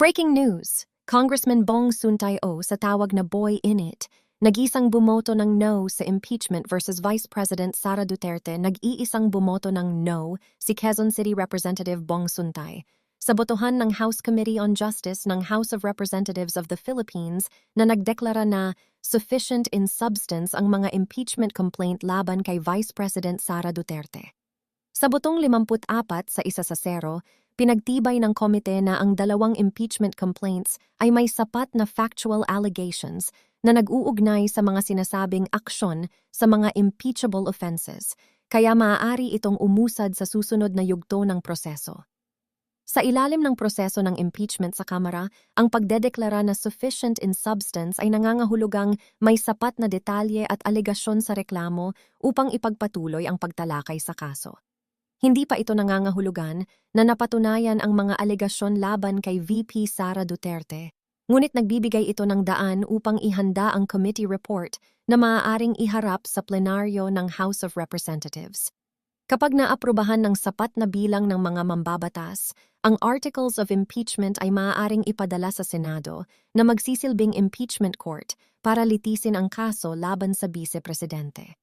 Breaking news! Congressman Bong Suntay-o sa tawag na Boy Init, nag-isang bumoto ng no sa impeachment versus Vice President Sara Duterte, nag-iisang bumoto ng no si Quezon City Representative Bong Suntay. Sa botohan ng House Committee on Justice ng House of Representatives of the Philippines na nagdeklara na sufficient in substance ang mga impeachment complaint laban kay Vice President Sara Duterte. Sa botong 54 sa 1-0, pinagtibay ng komite na ang dalawang impeachment complaints ay may sapat na factual allegations na nag-uugnay sa mga sinasabing aksyon sa mga impeachable offenses, kaya maaari itong umusad sa susunod na yugto ng proseso. Sa ilalim ng proseso ng impeachment sa Kamara, ang pagdedeklara na sufficient in substance ay nangangahulugang may sapat na detalye at alegasyon sa reklamo upang ipagpatuloy ang pagtalakay sa kaso. Hindi pa ito nangangahulugan na napatunayan ang mga alegasyon laban kay VP Sara Duterte, ngunit nagbibigay ito ng daan upang ihanda ang committee report na maaaring iharap sa plenaryo ng House of Representatives. Kapag naaprubahan ng sapat na bilang ng mga mambabatas, ang articles of impeachment ay maaaring ipadala sa Senado na magsisilbing impeachment court para litisin ang kaso laban sa Vice Presidente.